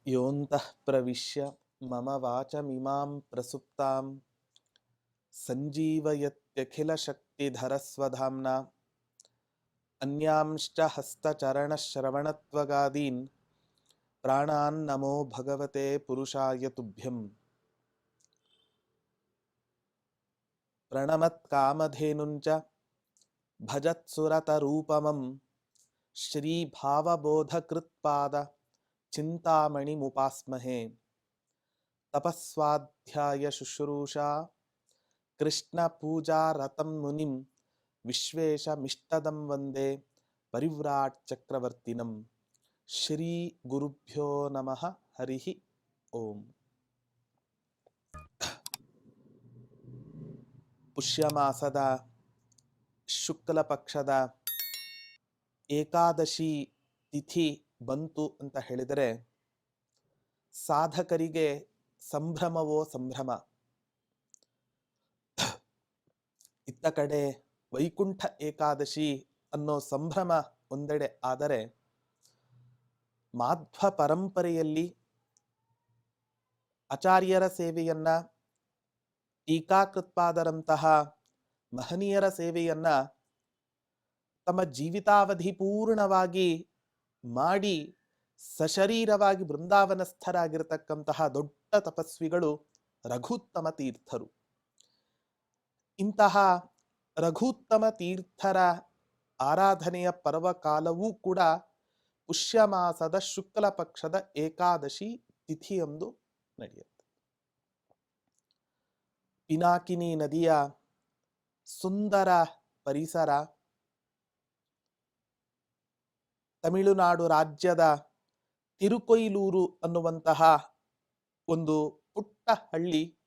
ಯೋಂತಃ ಪ್ರವಿಶ್ಯ ಮಮ ವಾಚಮಿಮಾಂ ಪ್ರಸುಪ್ತಾಂ ಸಂಜೀವಯತ್ಯಖಿಲಶಕ್ತಿಧರಸ್ವಧಾಮ್ನಾ ಅನ್ಯಾಂಶ್ಚ ಹಸ್ತಚರಣಶ್ರವಣತ್ವಗಾದೀನ್ ಪ್ರಾಣಾನ್ ನಮೋ ಭಗವತೆ ಪುರುಷಾಯ ತುಭ್ಯಂ. ಪ್ರಣಮತ್ಕಾಮಧೇನುಂಚ ಭಜತ್ಸುರತರೂಪಮಂ ಶ್ರೀಭಾವಬೋಧಕೃತ್ಪಾದ ಚಿಂತಾಮಣಿಮುಪಾಸ್ಮಹೇ. ತಪಸ್ವಾಧ್ಯಾಯ ಶುಶ್ರೂಷಾ ಕೃಷ್ಣ ಪೂಜಾರತಂ ಮುನಿಂ ವಿಶ್ವೇಶಮಿಷ್ಟದಂ ವಂದೇ ಪರಿವ್ರಾಟ್ ಚಕ್ರವರ್ತಿನಂ. ಶ್ರೀ ಗುರುಭ್ಯೋ ನಮಃ. ಹರಿ ಓಂ. ಪುಷ್ಯಮಾಸದ ಶುಕ್ಲ ಪಕ್ಷದ ಏಕಾದಶಿ ತಿಥಿ ಬಂತು ಅಂತ ಹೇಳಿದರೆ ಸಾಧಕರಿಗೆ ಸಂಭ್ರಮವೋ ಸಂಭ್ರಮ. ಇತ್ತ ಕಡೆ ವೈಕುಂಠ ಏಕಾದಶಿ ಅನ್ನೋ ಸಂಭ್ರಮ ಒಂದೆಡೆ ಆದರೆ, ಮಾಧ್ವ ಪರಂಪರೆಯಲ್ಲಿ ಆಚಾರ್ಯರ ಸೇವೆಯನ್ನ, ಟೀಕಾಕೃತ್ಪಾದರಂತಹ ಮಹನೀಯರ ಸೇವೆಯನ್ನ ತಮ್ಮ ಜೀವಿತಾವಧಿ ಪೂರ್ಣವಾಗಿ ಮಾಡಿ ಸಶರೀರವಾಗಿ ಬೃಂದಾವನಸ್ಥರಾಗಿರತಕ್ಕಂತಹ ದೊಡ್ಡ ತಪಸ್ವಿಗಳು ರಘುತ್ತಮ ತೀರ್ಥರು. ಇಂತಹ ರಘುತ್ತಮ ತೀರ್ಥರ ಆರಾಧನೆಯ ಪರ್ವಕಾಲವೂ ಕೂಡ ಪುಷ್ಯಮಾಸದ ಶುಕ್ಲ ಪಕ್ಷದ ಏಕಾದಶಿ ತಿಥಿಯೊಂದು ನಡೆಯುತ್ತೆ. ಪಿನಾಕಿನಿ ನದಿಯ ಸುಂದರ ಪರಿಸರ, ತಮಿಳುನಾಡು ರಾಜ್ಯದ ತಿರುಕೊಯ್ಲೂರು ಅನ್ನುವಂತಹ ಒಂದು ಪುಟ್ಟ ಹಳ್ಳಿ,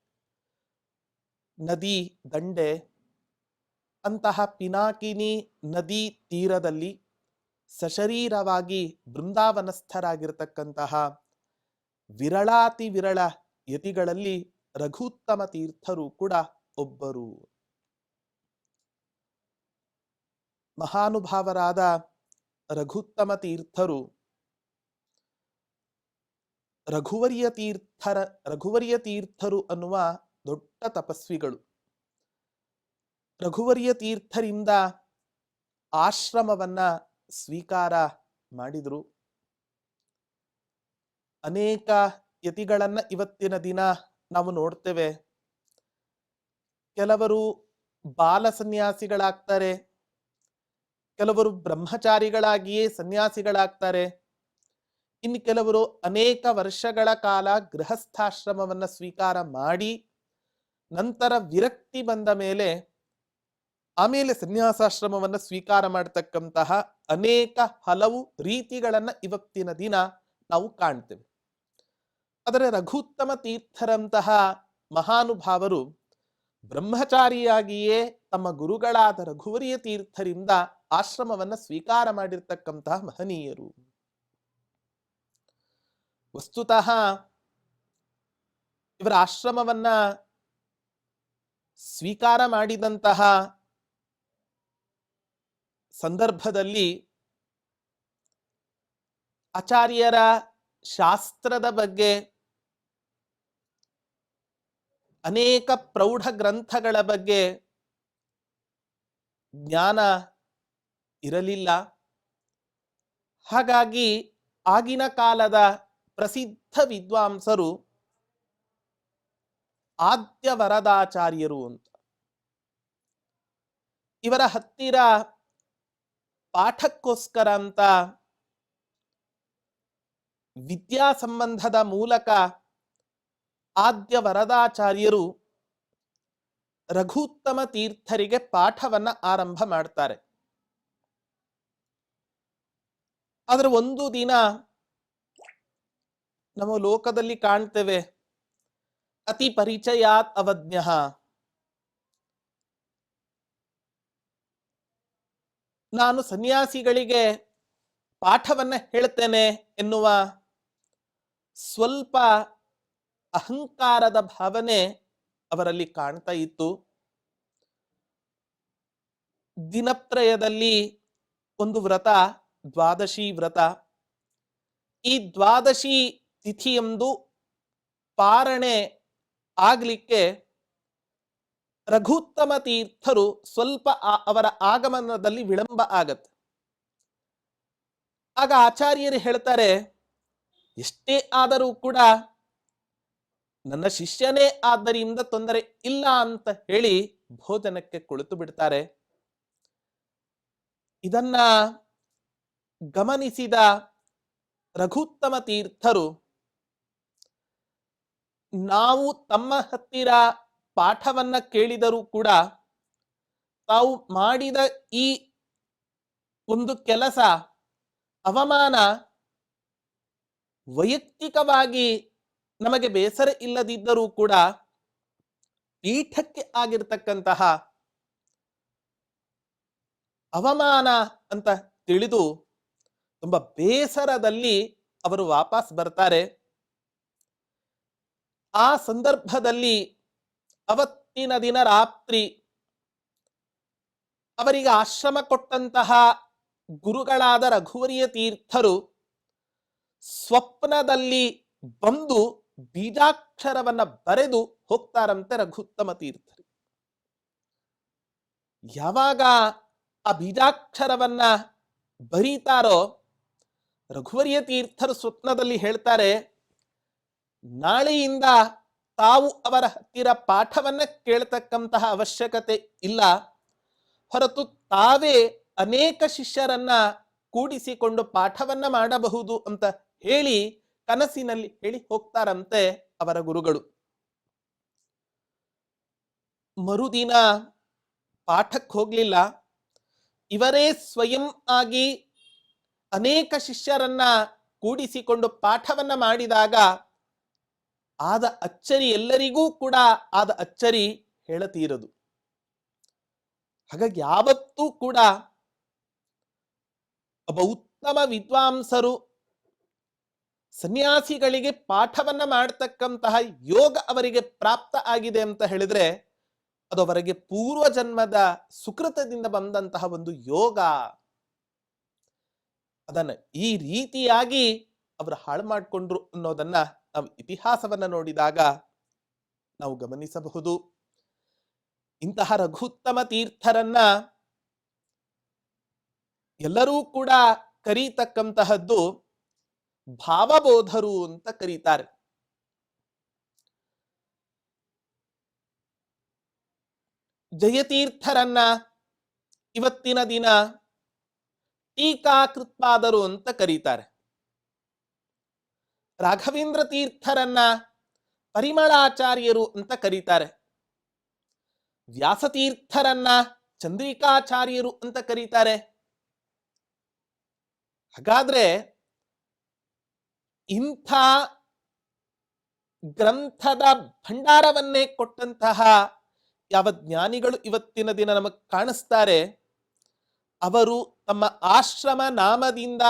ನದಿ ದಂಡೆ, ಅಂತಹ ಪಿನಾಕಿನಿ ನದಿ ತೀರದಲ್ಲಿ ಸಶರೀರವಾಗಿ ಬೃಂದಾವನಸ್ಥರಾಗಿರತಕ್ಕಂತಹ ವಿರಳಾತಿ ವಿರಳ ಯತಿಗಳಲ್ಲಿ ರಘುತ್ತಮ ತೀರ್ಥರು ಕೂಡ ಒಬ್ಬರು. ಮಹಾನುಭಾವರಾದ ರಘುತ್ತಮ ತೀರ್ಥರು ರಘುವರ್ಯ ತೀರ್ಥರು ಅನ್ನುವ ದೊಡ್ಡ ತಪಸ್ವಿಗಳು. ರಘುವರ್ಯ ತೀರ್ಥರಿಂದ ಆಶ್ರಮವನ್ನ ಸ್ವೀಕಾರ ಮಾಡಿದ್ರು. ಅನೇಕ ಯತಿಗಳನ್ನ ಇವತ್ತಿನ ದಿನ ನಾವು ನೋಡ್ತೇವೆ. ಕೆಲವರು ಬಾಲ ಸನ್ಯಾಸಿಗಳಾಗ್ತಾರೆ, ಕೆಲವರು ಬ್ರಹ್ಮಚಾರಿಗಳಾಗಿಯೇ ಸನ್ಯಾಸಿಗಳಾಗ್ತಾರೆ, ಇನ್ನು ಕೆಲವರು ಅನೇಕ ವರ್ಷಗಳ ಕಾಲ ಗೃಹಸ್ಥಾಶ್ರಮವನ್ನ ಸ್ವೀಕಾರ ಮಾಡಿ ನಂತರ ವಿರಕ್ತಿ ಬಂದ ಮೇಲೆ ಆಮೇಲೆ ಸನ್ಯಾಸಾಶ್ರಮವನ್ನ ಸ್ವೀಕಾರ ಮಾಡತಕ್ಕಂತಹ ಅನೇಕ ಹಲವು ರೀತಿಗಳನ್ನ ಇವತ್ತಿನ ದಿನ ನಾವು ಕಾಣ್ತೇವೆ. ಆದರೆ ರಘುತ್ತಮ ತೀರ್ಥರಂತಹ ಮಹಾನುಭಾವರು ಬ್ರಹ್ಮಚಾರಿಯಾಗಿಯೇ ತಮ್ಮ ಗುರುಗಳಾದ ರಘುವರ್ಯ ತೀರ್ಥರಿಂದ ಆಶ್ರಮವನ್ನ ಸ್ವೀಕಾರ ಮಾಡಿರ್ತಕ್ಕಂತಹ ಮಹನೀಯರು. ವಸ್ತುತಃ ಇವರ ಆಶ್ರಮವನ್ನ ಸ್ವೀಕಾರ ಮಾಡಿದಂತಹ ಸಂದರ್ಭದಲ್ಲಿ ಆಚಾರ್ಯರ ಶಾಸ್ತ್ರದ ಬಗ್ಗೆ, ಅನೇಕ ಪ್ರೌಢ ಗ್ರಂಥಗಳ ಬಗ್ಗೆ ಜ್ಞಾನ ಇರಲಿಲ್ಲ. ಹಾಗಾಗಿ ಆಗಿನ ಕಾಲದ ಪ್ರಸಿದ್ಧ ವಿದ್ವಾಂಸರು ಆದ್ಯ ವರದಾಚಾರ್ಯರು ಅಂತ ಇವರ ಹತ್ತಿರ ಪಾಠಕ್ಕೋಸ್ಕರ ಅಂತ ವಿದ್ಯಾ ಸಂಬಂಧದ ಮೂಲಕ ಆದ್ಯ ವರದಾಚಾರ್ಯರು ರಘುತ್ತಮ ತೀರ್ಥರಿಗೆ ಪಾಠವನ್ನ ಆರಂಭ ಮಾಡ್ತಾರೆ. ಆದರೆ ಒಂದು ದಿನ ನಮ್ಮ ಲೋಕದಲ್ಲಿ ಕಾಣ್ತೇವೆ, ಅತಿ ಪರಿಚಯಾತ್ ಅವಜ್ಞಃ, ನಾನು ಸನ್ಯಾಸಿಗಳಿಗೆ ಪಾಠವನ್ನ ಹೇಳ್ತೇನೆ ಎನ್ನುವ ಸ್ವಲ್ಪ ಅಹಂಕಾರದ ಭಾವನೆ ಅವರಲ್ಲಿ ಕಾಣ್ತಾ ಇತ್ತು. ದಿನತ್ರಯದಲ್ಲಿ ಒಂದು ವ್ರತ, ದ್ವಾದಶಿ ವ್ರತ. ಈ ದ್ವಾದಶಿ ತಿಥಿಯಂದು ಪಾರಣೆ ಆಗ್ಲಿಕ್ಕೆ ರಘುತ್ತಮ ತೀರ್ಥರು ಸ್ವಲ್ಪ ಅವರ ಆಗಮನದಲ್ಲಿ ವಿಳಂಬ ಆಗತ್ತೆ. ಆಗ ಆಚಾರ್ಯರು ಹೇಳ್ತಾರೆ, ಎಷ್ಟೇ ಆದರೂ ಕೂಡ ನನ್ನ ಶಿಷ್ಯನೇ ಆದ್ದರಿಂದ ತೊಂದರೆ ಇಲ್ಲ ಅಂತ ಹೇಳಿ ಭೋಜನಕ್ಕೆ ಕುಳಿತು ಬಿಡ್ತಾರೆ. ಇದನ್ನ ಗಮನಿಸಿದ ರಘುತ್ತಮ ತೀರ್ಥರು, ನಾವು ತಮ್ಮ ಹತ್ತಿರ ಪಾಠವನ್ನ ಕೇಳಿದರೂ ಕೂಡ ತಾವು ಮಾಡಿದ ಈ ಒಂದು ಕೆಲಸ ಅವಮಾನ ವೈಯಕ್ತಿಕವಾಗಿ ನಮಗೆ ಬೇಸರ ಇಲ್ಲದಿದ್ದರೂ ಕೂಡ ಪೀಠಕ್ಕೆ ಆಗಿರ್ತಕ್ಕಂತಹ ಅವಮಾನ ಅಂತ ತಿಳಿದು ತುಂಬಾ ಬೇಸರದಲ್ಲಿ ಅವರು ವಾಪಸ್ ಬರ್ತಾರೆ. ಆ ಸಂದರ್ಭದಲ್ಲಿ ಅವತ್ತಿನ ದಿನ ರಾತ್ರಿ ಅವರಿಗೆ ಆಶ್ರಮ ಕೊಟ್ಟಂತಹ ಗುರುಗಳಾದ ರಘುವರಿಯ ತೀರ್ಥರು ಸ್ವಪ್ನದಲ್ಲಿ ಬಂದು ಬೀಜಾಕ್ಷರವನ್ನ ಬರೆದು ಹೋಗ್ತಾರಂತೆ ರಘುತ್ತಮ ತೀರ್ಥರು. ಯಾವಾಗ ಆ ಬೀಜಾಕ್ಷರವನ್ನ ಬರೀತಾರೋ ರಘುವರಿಯ ತೀರ್ಥರು ಸ್ವಪ್ನದಲ್ಲಿ ಹೇಳ್ತಾರೆ, ನಾಳೆಯಿಂದ ತಾವು ಅವರ ಹತ್ತಿರ ಪಾಠವನ್ನ ಕೇಳ್ತಕ್ಕಂತಹ ಅವಶ್ಯಕತೆ ಇಲ್ಲ, ಹೊರತು ತಾವೇ ಅನೇಕ ಶಿಷ್ಯರನ್ನ ಕೂಡಿಸಿಕೊಂಡು ಪಾಠವನ್ನ ಮಾಡಬಹುದು ಅಂತ ಹೇಳಿ ಕನಸಿನಲ್ಲಿ ಹೇಳಿ ಹೋಗ್ತಾರಂತೆ ಅವರ ಗುರುಗಳು. ಮರುದಿನ ಪಾಠಕ್ಕೆ ಹೋಗ್ಲಿಲ್ಲ. ಇವರೇ ಸ್ವಯಂ ಆಗಿ ಅನೇಕ ಶಿಷ್ಯರನ್ನ ಕೂಡಿಸಿಕೊಂಡು ಪಾಠವನ್ನ ಮಾಡಿದಾಗ ಆದ ಅಚ್ಚರಿ ಎಲ್ಲರಿಗೂ ಕೂಡ ಆದ ಅಚ್ಚರಿ ಹೇಳತೀರದು. ಹಾಗಾಗಿ ಯಾವತ್ತೂ ಕೂಡ ಒಬ್ಬ ಉತ್ತಮ ವಿದ್ವಾಂಸರು ಸನ್ಯಾಸಿಗಳಿಗೆ ಪಾಠವನ್ನ ಮಾಡತಕ್ಕಂತಹ ಯೋಗ ಅವರಿಗೆ ಪ್ರಾಪ್ತ ಆಗಿದೆ ಅಂತ ಹೇಳಿದ್ರೆ ಅದು ಅವರಿಗೆ ಪೂರ್ವ ಜನ್ಮದ ಸುಕೃತದಿಂದ ಬಂದಂತಹ ಒಂದು ಯೋಗ. ಅದನ್ನ ಈ ರೀತಿಯಾಗಿ ಅವರು ಹಾಳು ಮಾಡಿಕೊಂಡ್ರು ಅನ್ನೋದನ್ನ ನಾವು ಇತಿಹಾಸವನ್ನ ನೋಡಿದಾಗ ನಾವು ಗಮನಿಸಬಹುದು. ಇಂತಹ ರಘುತ್ತಮ ತೀರ್ಥರನ್ನ ಎಲ್ಲರೂ ಕೂಡ ಕರೀತಕ್ಕಂತಹದ್ದು ಭಾವಬೋಧರು ಅಂತ ಕರೀತಾರೆ. ಜಯತೀರ್ಥರನ್ನ ಇವತ್ತಿನ ದಿನ ಟೀಕಾಕೃತ್ಪಾದರು ಅಂತ ಕರೀತಾರೆ. ರಾಘವೇಂದ್ರ ತೀರ್ಥರನ್ನ ಪರಿಮಳಾಚಾರ್ಯರು ಅಂತ ಕರೀತಾರೆ. ವ್ಯಾಸತೀರ್ಥರನ್ನ ಚಂದ್ರಿಕಾಚಾರ್ಯರು ಅಂತ ಕರೀತಾರೆ. ಹಾಗಾದ್ರೆ ಇಂಥ ಗ್ರಂಥದ ಭಂಡಾರವನ್ನೇ ಕೊಟ್ಟಂತಹ ಯಾವ ಜ್ಞಾನಿಗಳು ಇವತ್ತಿನ ದಿನ ನಮಗೆ ಕಾಣಿಸ್ತಾರೆ, ಅವರು ತಮ್ಮ ಆಶ್ರಮ ನಾಮದಿಂದ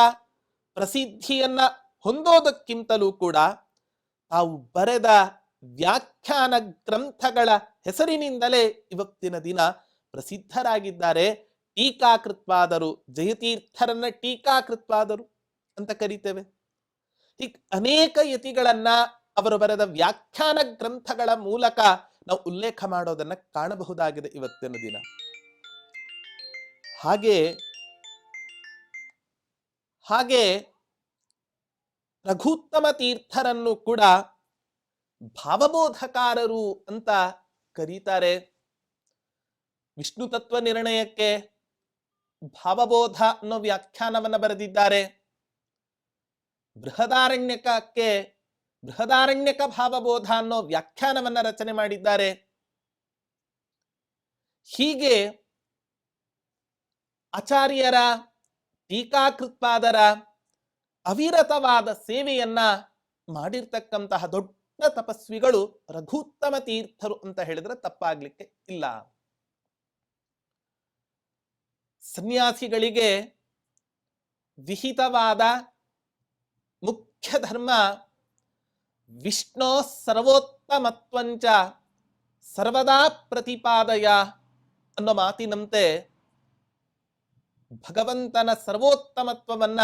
ಪ್ರಸಿದ್ಧಿಯನ್ನ ಹೊಂದೋದಕ್ಕಿಂತಲೂ ಕೂಡ ತಾವು ಬರೆದ ವ್ಯಾಖ್ಯಾನ ಗ್ರಂಥಗಳ ಹೆಸರಿನಿಂದಲೇ ಇವತ್ತಿನ ದಿನ ಪ್ರಸಿದ್ಧರಾಗಿದ್ದಾರೆ. ಟೀಕಾಕೃತ್ಪಾದರು, ಜಯತೀರ್ಥರನ್ನ ಟೀಕಾಕೃತ್ಪಾದರು ಅಂತ ಕರೀತೇವೆ. ಹೀಗೆ ಅನೇಕ ಯತಿಗಳನ್ನ ಅವರು ಬರೆದ ವ್ಯಾಖ್ಯಾನ ಗ್ರಂಥಗಳ ಮೂಲಕ ನಾವು ಉಲ್ಲೇಖ ಮಾಡೋದನ್ನ ಕಾಣಬಹುದಾಗಿದೆ ಇವತ್ತಿನ ದಿನ. ಹಾಗೆ ರಘುತ್ತಮ ತೀರ್ಥರನ್ನು ಕೂಡ ಭಾವಬೋಧಕಾರರು ಅಂತ ಕರೀತಾರೆ. ವಿಷ್ಣು ತತ್ವ ನಿರ್ಣಯಕ್ಕೆ ಭಾವಬೋಧ ಅನ್ನೋ ವ್ಯಾಖ್ಯಾನವನ್ನ ಬರೆದಿದ್ದಾರೆ. ಬೃಹದಾರಣ್ಯಕಕ್ಕೆ ಬೃಹದಾರಣ್ಯಕ ಭಾವಬೋಧ ಅನ್ನೋ ವ್ಯಾಖ್ಯಾನವನ್ನ ರಚನೆ ಮಾಡಿದ್ದಾರೆ. ಹೀಗೆ ಆಚಾರ್ಯರ ಟೀಕಾಕೃತ್ಪಾದರ ಅವಿರತವಾದ ಸೇವೆಯನ್ನ ಮಾಡಿರ್ತಕ್ಕಂತಹ ದೊಡ್ಡ ತಪಸ್ವಿಗಳು ರಘುತ್ತಮ ತೀರ್ಥರು ಅಂತ ಹೇಳಿದ್ರೆ ತಪ್ಪಾಗ್ಲಿಕ್ಕೆ ಇಲ್ಲ. ಸನ್ಯಾಸಿಗಳಿಗೆ ವಿಹಿತವಾದ ಮುಖ್ಯ ಧರ್ಮ ವಿಷ್ಣೋ ಸರ್ವೋತ್ತಮತ್ವಂಚ ಸರ್ವದಾ ಪ್ರತಿಪಾದಯ ಅನ್ನೋ ಮಾತಿನಂತೆ ಭಗವಂತನ ಸರ್ವೋತ್ತಮತ್ವವನ್ನ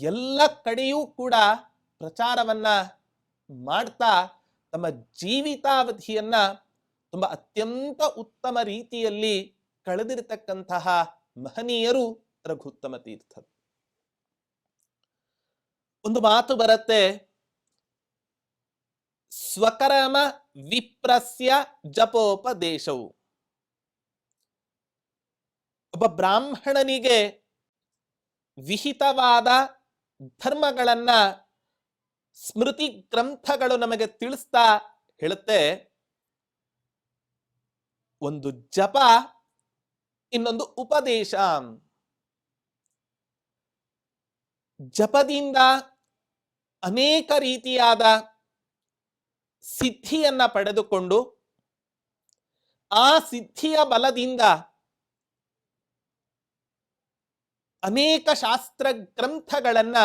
ಎಲ್ಲ ಕಡೆಯೂ ಕೂಡ ಪ್ರಚಾರವನ್ನ ಮಾಡ್ತಾ ತಮ್ಮ ಜೀವಿತಾವಧಿಯನ್ನ ತುಂಬಾ ಅತ್ಯಂತ ಉತ್ತಮ ರೀತಿಯಲ್ಲಿ ಕಳೆದಿರತಕ್ಕಂತಹ ಮಹನೀಯರು ರಘುತ್ತಮ ತೀರ್ಥರು. ಒಂದು ಮಾತು ಬರುತ್ತೆ, ಸ್ವಕರ್ಮ ವಿಪ್ರಸ್ಯ ಜಪೋಪದೇಶವು. ಒಬ್ಬ ಬ್ರಾಹ್ಮಣನಿಗೆ ವಿಹಿತವಾದ ಧರ್ಮಗಳನ್ನ ಸ್ಮೃತಿ ಗ್ರಂಥಗಳು ನಮಗೆ ತಿಳಿಸ್ತಾ ಹೇಳುತ್ತೆ. ಒಂದು ಜಪ, ಇನ್ನೊಂದು ಉಪದೇಶ. ಜಪದಿಂದ ಅನೇಕ ರೀತಿಯಾದ ಸಿದ್ಧಿಯನ್ನ ಪಡೆದುಕೊಂಡು ಆ ಸಿದ್ಧಿಯ ಬಲದಿಂದ ಅನೇಕ ಶಾಸ್ತ್ರ ಗ್ರಂಥಗಳನ್ನ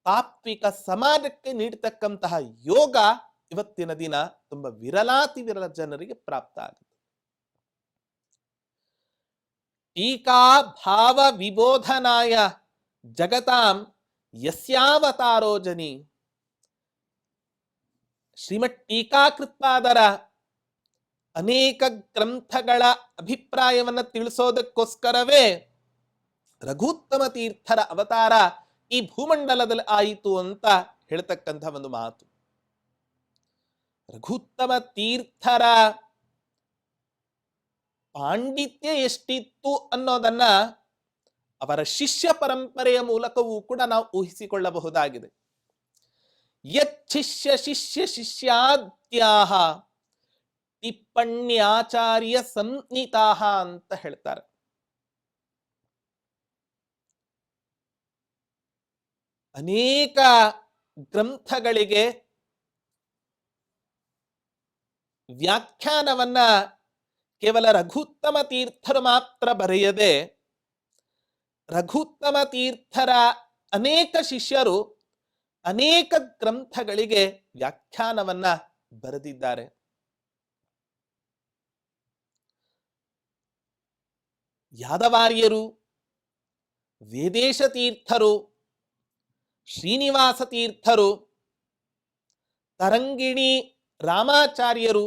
ತಾತ್ವಿಕ ಸಮಾಜಕ್ಕೆ ನೀಡತಕ್ಕಂತಹ ಯೋಗ ಇವತ್ತಿನ ದಿನ ತುಂಬಾ ವಿರಲಾತಿ ವಿರಳ ಜನರಿಗೆ ಪ್ರಾಪ್ತ ಆಗುತ್ತೆ. ಟೀಕಾ ಭಾವ ವಿಬೋಧನಾಯ ಜಗತಾಂ ಯಸ್ಯಾವತಾರೋ ಜನಿ. ಶ್ರೀಮತ್ ಟೀಕಾಕೃತ್ಪಾದರ ಅನೇಕ ಗ್ರಂಥಗಳ ಅಭಿಪ್ರಾಯವನ್ನು ತಿಳಿಸೋದಕ್ಕೋಸ್ಕರವೇ ರಘುತ್ತಮ ತೀರ್ಥರ ಅವತಾರ ಈ ಭೂಮಂಡಲದಲ್ಲಿ ಆಯಿತು ಅಂತ ಹೇಳ್ತಕ್ಕಂಥ ಒಂದು ಮಾತು. ರಘುತ್ತಮ ತೀರ್ಥರ ಪಾಂಡಿತ್ಯ ಎಷ್ಟಿತ್ತು ಅನ್ನೋದನ್ನ ಅವರ ಶಿಷ್ಯ ಪರಂಪರೆಯ ಮೂಲಕವೂ ಕೂಡ ನಾವು ಊಹಿಸಿಕೊಳ್ಳಬಹುದಾಗಿದೆ. ಯಚ್ಛಿಷ್ಯ ಶಿಷ್ಯ ಶಿಷ್ಯಾದ್ಯಾಹ ಟಿಪ್ಪಣ್ಯಾಚಾರ್ಯ ಸಂಹಿತಾಹ ಅಂತ ಹೇಳ್ತಾರೆ. ಅನೇಕ ಗ್ರಂಥಗಳಿಗೆ ವ್ಯಾಖ್ಯಾನವನ್ನ ಕೇವಲ ರಘುತ್ತಮ ತೀರ್ಥರು ಮಾತ್ರ ಬರೆಯದೆ, ರಘುತ್ತಮ ತೀರ್ಥರ ಅನೇಕ ಶಿಷ್ಯರು ಅನೇಕ ಗ್ರಂಥಗಳಿಗೆ ವ್ಯಾಖ್ಯಾನವನ್ನ ಬರೆದಿದ್ದಾರೆ. ಯಾದವಾರ್ಯರು, ವೇದೇಶ ತೀರ್ಥರು, ಶ್ರೀನಿವಾಸ ತೀರ್ಥರು, ತರಂಗಿಣಿ ರಾಮಾಚಾರ್ಯರು,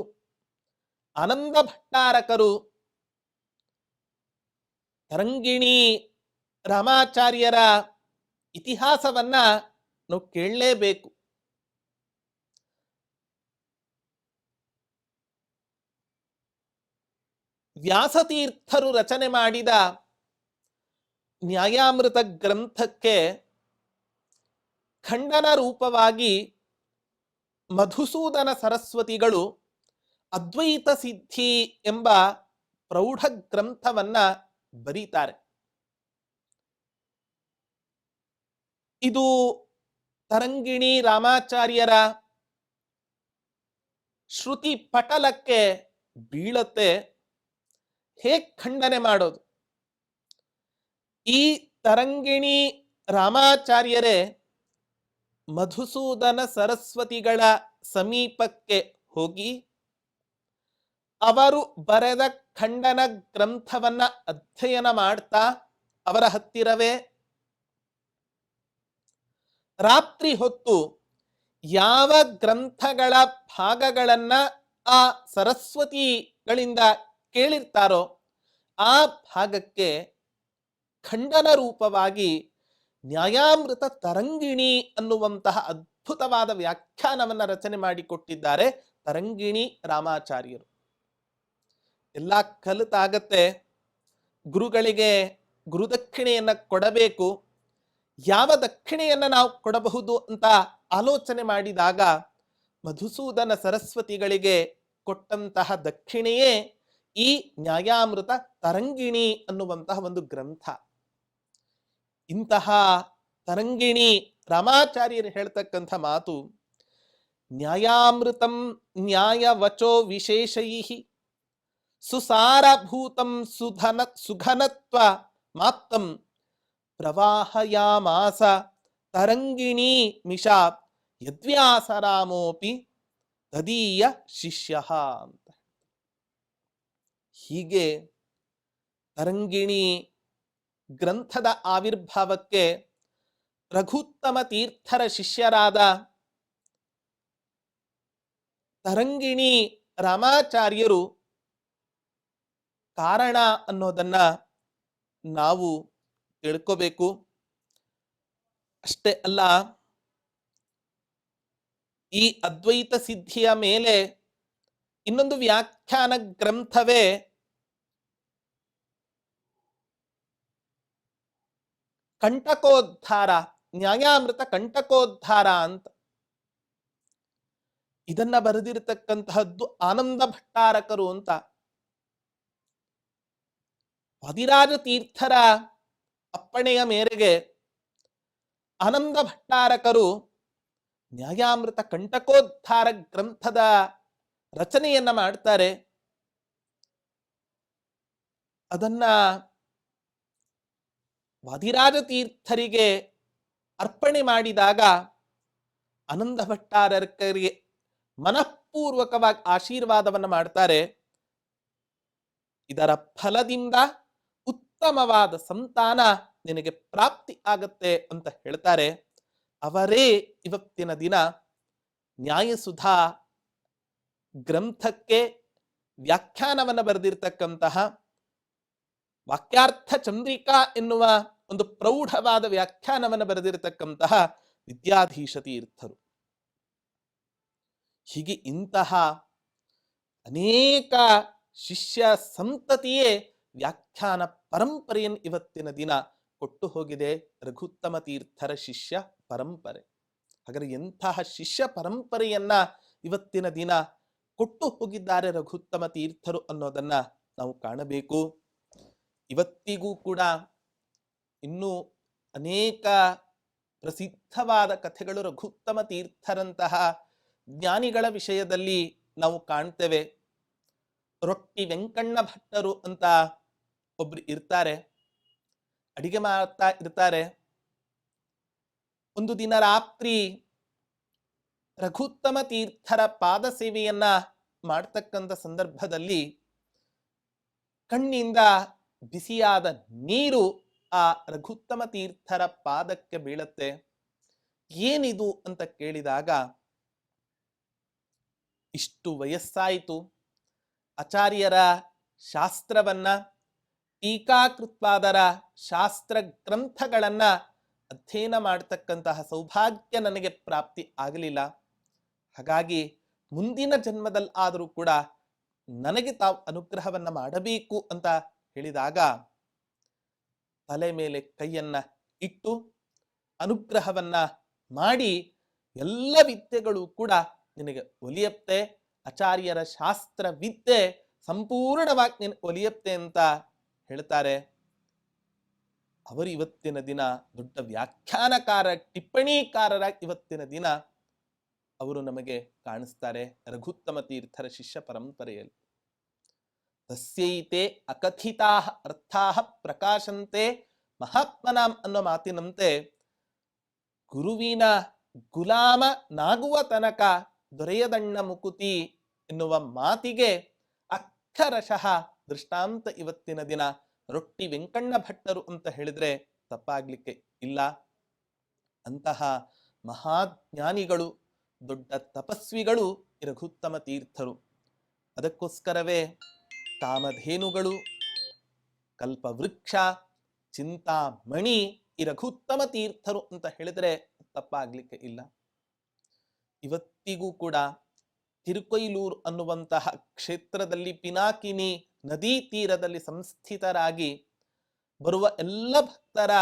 ಆನಂದ ಭಟ್ಟಾರಕರು, ತರಂಗಿಣಿ ರಾಮಾಚಾರ್ಯರ ಇತಿಹಾಸವನ್ನ ನಾವು ಕೇಳಲೇಬೇಕು. ವ್ಯಾಸತೀರ್ಥರು ರಚನೆ ಮಾಡಿದ ನ್ಯಾಯಾಮೃತ ಗ್ರಂಥಕ್ಕೆ ಖಂಡನ ರೂಪವಾಗಿ ಮಧುಸೂದನ ಸರಸ್ವತಿಗಳು ಅದ್ವೈತ ಸಿದ್ಧಿ ಎಂಬ ಪ್ರೌಢ ಗ್ರಂಥವನ್ನ ಬರೀತಾರೆ. ಇದು ತರಂಗಿಣಿ ರಾಮಾಚಾರ್ಯರ ಶ್ರುತಿ ಪಟಲಕ್ಕೆ ಬೀಳತ್ತೆ. ಹೇಗೆ ಖಂಡನೆ ಮಾಡೋದು? ಈ ತರಂಗಿಣಿ ರಾಮಾಚಾರ್ಯರೇ ಮಧುಸೂದನ ಸರಸ್ವತಿಗಳ ಸಮೀಪಕ್ಕೆ ಹೋಗಿ ಅವರು ಬರೆದ ಖಂಡನ ಗ್ರಂಥವನ್ನ ಅಧ್ಯಯನ ಮಾಡ್ತಾ ಅವರ ಹತ್ತಿರವೇ ರಾತ್ರಿ ಹೊತ್ತು ಯಾವ ಗ್ರಂಥಗಳ ಭಾಗಗಳನ್ನ ಆ ಸರಸ್ವತಿಗಳಿಂದ ಕೇಳಿರ್ತಾರೋ ಆ ಭಾಗಕ್ಕೆ ಖಂಡನ ರೂಪವಾಗಿ ನ್ಯಾಯಾಮೃತ ತರಂಗಿಣಿ ಅನ್ನುವಂತಹ ಅದ್ಭುತವಾದ ವ್ಯಾಖ್ಯಾನವನ್ನ ರಚನೆ ಮಾಡಿಕೊಟ್ಟಿದ್ದಾರೆ ತರಂಗಿಣಿ ರಾಮಾಚಾರ್ಯರು. ಎಲ್ಲ ಕಲಿತಾಗತ್ತೆ. ಗುರುಗಳಿಗೆ ಗುರುದಕ್ಷಿಣೆಯನ್ನ ಕೊಡಬೇಕು. ಯಾವ ದಕ್ಷಿಣೆಯನ್ನ ನಾವು ಕೊಡಬಹುದು ಅಂತ ಆಲೋಚನೆ ಮಾಡಿದಾಗ ಮಧುಸೂದನ ಸರಸ್ವತಿಗಳಿಗೆ ಕೊಟ್ಟಂತಹ ದಕ್ಷಿಣೆಯೇ ಈ ನ್ಯಾಯಾಮೃತ ತರಂಗಿಣಿ ಅನ್ನುವಂತಹ ಒಂದು ಗ್ರಂಥ. ಇಂತಹ ತರಂಗಿಣಿ ರಾಮಾಚಾರ್ಯರು ಹೇಳ್ತಕ್ಕಂಥ ಮಾತು, ನ್ಯಾಯಾಮೃತಂ ನ್ಯಾಯವಚೋ ವಿಶೇಷೈಃ ಸುಸಾರಭೂತಂ ಸುಘನತ್ವ ಮಾಪ್ತಂ ಪ್ರವಾಹಯಾಮಾಸ ತರಂಗಿಣೀ ಮಿಷಾ ಯದ್ವ್ಯಾಸರಾಮೋಪಿ ತದೀಯ ಶಿಷ್ಯ ಅಂತ. ಹೀಗೆ ತರಂಗಿಣಿ ಗ್ರಂಥದ ಆವಿರ್ಭಾವಕ್ಕೆ ರಘುತ್ತಮ ತೀರ್ಥರ ಶಿಷ್ಯರಾದ ತರಂಗಿಣಿ ರಾಮಾಚಾರ್ಯರು ಕಾರಣ ಅನ್ನೋದನ್ನ ನಾವು ತಿಳ್ಕೋಬೇಕು. ಅಷ್ಟೇ ಅಲ್ಲ, ಈ ಅದ್ವೈತ ಸಿದ್ಧಿಯ ಮೇಲೆ ಇನ್ನೊಂದು ವ್ಯಾಖ್ಯಾನ ಗ್ರಂಥವೇ ಕಂಟಕೋದ್ಧಾರ, ನ್ಯಾಯಾಮೃತ ಕಂಟಕೋದ್ಧಾರ ಅಂತ. ಇದನ್ನ ಬರೆದಿರತಕ್ಕಂತಹದ್ದು ಆನಂದ ಭಟ್ಟಾರಕರು ಅಂತ. ವಾದಿರಾಜ ತೀರ್ಥರ ಅಪ್ಪಣೆಯ ಮೇರೆಗೆ ಆನಂದ ಭಟ್ಟಾರಕರು ನ್ಯಾಯಾಮೃತ ಕಂಟಕೋದ್ಧಾರ ಗ್ರಂಥದ ರಚನೆಯನ್ನ ಮಾಡ್ತಾರೆ. ಅದನ್ನ ವಾದಿರಾಜ ತೀರ್ಥರಿಗೆ ಅರ್ಪಣೆ ಮಾಡಿದಾಗ ಆನಂದ ಭಟ್ಟಾರಕರಿಗೆ ಮನಃಪೂರ್ವಕವಾಗಿ ಆಶೀರ್ವಾದವನ್ನ ಮಾಡ್ತಾರೆ. ಇದರ ಫಲದಿಂದ ಉತ್ತಮವಾದ ಸಂತಾನ ನಿನಗೆ ಪ್ರಾಪ್ತಿ ಆಗತ್ತೆ ಅಂತ ಹೇಳ್ತಾರೆ. ಅವರೇ ಇವತ್ತಿನ ದಿನ ನ್ಯಾಯಸುಧಾ ಗ್ರಂಥಕ್ಕೆ ವ್ಯಾಖ್ಯಾನವನ್ನು ಬರೆದಿರ್ತಕ್ಕಂತಹ ವಾಕ್ಯಾರ್ಥ ಚಂದ್ರಿಕಾ ಎನ್ನುವ ಒಂದು ಪ್ರೌಢವಾದ ವ್ಯಾಖ್ಯಾನವನ್ನು ಬರೆದಿರತಕ್ಕಂತಹ ವಿದ್ಯಾಧೀಶ ತೀರ್ಥರು. ಹೀಗೆ ಇಂತಹ ಅನೇಕ ಶಿಷ್ಯ ಸಂತತಿಯೇ ವ್ಯಾಖ್ಯಾನ ಪರಂಪರೆಯನ್ನು ಇವತ್ತಿನ ದಿನ ಕೊಟ್ಟು ಹೋಗಿದೆ ರಘುತ್ತಮ ತೀರ್ಥರ ಶಿಷ್ಯ ಪರಂಪರೆ. ಹಾಗಾದರೆ ಎಂತಹ ಶಿಷ್ಯ ಪರಂಪರೆಯನ್ನ ಇವತ್ತಿನ ದಿನ ಕೊಟ್ಟು ಹೋಗಿದ್ದಾರೆ ರಘುತ್ತಮ ತೀರ್ಥರು ಅನ್ನೋದನ್ನ ನಾವು ಕಾಣಬೇಕು. ಇವತ್ತಿಗೂ ಕೂಡ ಇನ್ನೂ ಅನೇಕ ಪ್ರಸಿದ್ಧವಾದ ಕಥೆಗಳು ರಘುತ್ತಮ ತೀರ್ಥರಂತಹ ಜ್ಞಾನಿಗಳ ವಿಷಯದಲ್ಲಿ ನಾವು ಕಾಣ್ತೇವೆ. ರೊಟ್ಟಿ ವೆಂಕಣ್ಣ ಭಟ್ಟರು ಅಂತ ಒಬ್ರು ಇರ್ತಾರೆ, ಅಡಿಗೆ ಮಾಡ್ತಾ ಇರ್ತಾರೆ. ಒಂದು ದಿನ ರಾತ್ರಿ ರಘುತ್ತಮ ತೀರ್ಥರ ಪಾದ ಸೇವೆಯನ್ನ ಮಾಡ್ತಕ್ಕಂಥ ಸಂದರ್ಭದಲ್ಲಿ ಕಣ್ಣಿಂದ ಬಿಸಿಯಾದ ನೀರು ಆ ರಘುತ್ತಮ ತೀರ್ಥರ ಪಾದಕ್ಕೆ ಬೀಳತ್ತೆ. ಏನಿದು ಅಂತ ಕೇಳಿದಾಗ, ಇಷ್ಟು ವಯಸ್ಸಾಯಿತು, ಆಚಾರ್ಯರ ಶಾಸ್ತ್ರವನ್ನ, ಟೀಕಾಕೃತ್ವಾದರ ಶಾಸ್ತ್ರ ಗ್ರಂಥಗಳನ್ನ ಅಧ್ಯಯನ ಮಾಡತಕ್ಕಂತಹ ಸೌಭಾಗ್ಯ ನನಗೆ ಪ್ರಾಪ್ತಿ ಆಗಲಿಲ್ಲ. ಹಾಗಾಗಿ ಮುಂದಿನ ಜನ್ಮದಲ್ಲಿ ಆದರೂ ಕೂಡ ನನಗೆ ತಾವು ಅನುಗ್ರಹವನ್ನ ಮಾಡಬೇಕು ಅಂತ ಹೇಳಿದಾಗ ತಲೆ ಮೇಲೆ ಕೈಯನ್ನ ಇಟ್ಟು ಅನುಗ್ರಹವನ್ನ ಮಾಡಿ ಎಲ್ಲ ವಿದ್ಯೆಗಳು ಕೂಡ ನಿನಗೆ ಒಲಿಯತ್ತೆ, ಆಚಾರ್ಯರ ಶಾಸ್ತ್ರ ವಿದ್ಯೆ ಸಂಪೂರ್ಣವಾಗಿ ನಿನಗೆ ಒಲಿಯತ್ತೆ ಅಂತ ಹೇಳ್ತಾರೆ. ಅವರು ಇವತ್ತಿನ ದಿನ ದೊಡ್ಡ ವ್ಯಾಖ್ಯಾನಕಾರ, ಟಿಪ್ಪಣಿಕಾರರಾಗಿ ಇವತ್ತಿನ ದಿನ ಅವರು ನಮಗೆ ಕಾಣಿಸ್ತಾರೆ ರಘುತ್ತಮ ತೀರ್ಥರ ಶಿಷ್ಯ ಪರಂಪರೆಯಲ್ಲಿ. ತಸ್ಯೈತೆ ಅಕಥಿತಾ ಅರ್ಥಾ ಪ್ರಕಾಶಂತೆ ಮಹಾತ್ಮನಾಂ ಅನ್ನೋ ಮಾತಿನಂತೆ ಗುರುವಿನ ಗುಲಾಮ ನಾಗುವ ತನಕ ದೊರೆಯದಣ್ಣ ಮುಕುತಿ ಎನ್ನುವ ಮಾತಿಗೆ ಅಕ್ಷರಶಃ ದೃಷ್ಟಾಂತ ಇವತ್ತಿನ ದಿನ ರೊಟ್ಟಿ ವೆಂಕಣ್ಣ ಭಟ್ಟರು ಅಂತ ಹೇಳಿದ್ರೆ ತಪ್ಪಾಗ್ಲಿಕ್ಕೆ ಇಲ್ಲ. ಅಂತಹ ಮಹಾಜ್ಞಾನಿಗಳು, ದೊಡ್ಡ ತಪಸ್ವಿಗಳು ರಘುತ್ತಮ ತೀರ್ಥರು. ಅದಕ್ಕೋಸ್ಕರವೇ ಕಾಮಧೇನುಗಳು, ಕಲ್ಪವೃಕ್ಷ, ಚಿಂತಾಮಣಿ ಈ ರಘುತ್ತಮ ತೀರ್ಥರು ಅಂತ ಹೇಳಿದ್ರೆ ತಪ್ಪಾಗ್ಲಿಕ್ಕೆ ಇಲ್ಲ. ಇವತ್ತಿಗೂ ಕೂಡ ತಿರುಕೊಯ್ಲೂರು ಅನ್ನುವಂತಹ ಕ್ಷೇತ್ರದಲ್ಲಿ ಪಿನಾಕಿನಿ ನದಿ ತೀರದಲ್ಲಿ ಸಂಸ್ಥಿತರಾಗಿ ಬರುವ ಎಲ್ಲ ಭಕ್ತರ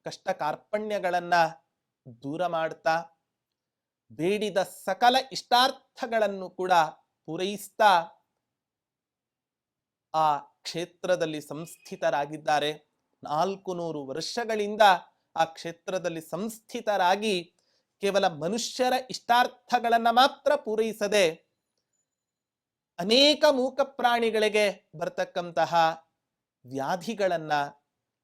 ಕಷ್ಟ ಕಾರ್ಪಣ್ಯಗಳನ್ನ ದೂರ ಮಾಡ್ತಾ ಬೇಡಿದ ಸಕಲ ಇಷ್ಟಾರ್ಥಗಳನ್ನು ಕೂಡ ಪೂರೈಸ್ತಾ ಆ ಕ್ಷೇತ್ರದಲ್ಲಿ ಸಂಸ್ಥಿತರಾಗಿದ್ದಾರೆ. 400 ವರ್ಷಗಳಿಂದ ಆ ಕ್ಷೇತ್ರದಲ್ಲಿ ಸಂಸ್ಥಿತರಾಗಿ ಕೇವಲ ಮನುಷ್ಯರ ಇಷ್ಟಾರ್ಥಗಳನ್ನ ಮಾತ್ರ ಪೂರೈಸದೆ ಅನೇಕ ಮೂಕ ಪ್ರಾಣಿಗಳಿಗೆ ಬರ್ತಕ್ಕಂತಹ ವ್ಯಾಧಿಗಳನ್ನ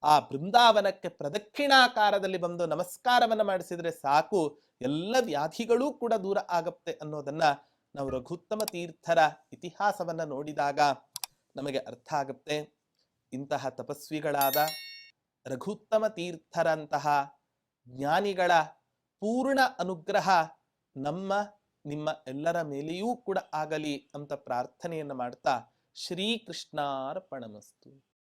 ಆ ಬೃಂದಾವನಕ್ಕೆ ಪ್ರದಕ್ಷಿಣಾಕಾರದಲ್ಲಿ ಬಂದು ನಮಸ್ಕಾರವನ್ನ ಮಾಡಿಸಿದ್ರೆ ಸಾಕು, ಎಲ್ಲ ವ್ಯಾಧಿಗಳೂ ಕೂಡ ದೂರ ಆಗತ್ತೆ ಅನ್ನೋದನ್ನ ನಾವು ರಘುತ್ತಮ ತೀರ್ಥರ ಇತಿಹಾಸವನ್ನ ನೋಡಿದಾಗ ನಮಗೆ ಅರ್ಥ ಆಗುತ್ತೆ. ಇಂತಹ ತಪಸ್ವಿಗಳಾದ ರಘುತ್ತಮ ತೀರ್ಥರಂತಹ ಜ್ಞಾನಿಗಳ ಪೂರ್ಣ ಅನುಗ್ರಹ ನಮ್ಮ ನಿಮ್ಮ ಎಲ್ಲರ ಮೇಲೆಯೂ ಕೂಡ ಆಗಲಿ ಅಂತ ಪ್ರಾರ್ಥನೆಯನ್ನು ಮಾಡ್ತಾ ಶ್ರೀಕೃಷ್ಣಾರ್ಪಣಮಸ್ತು.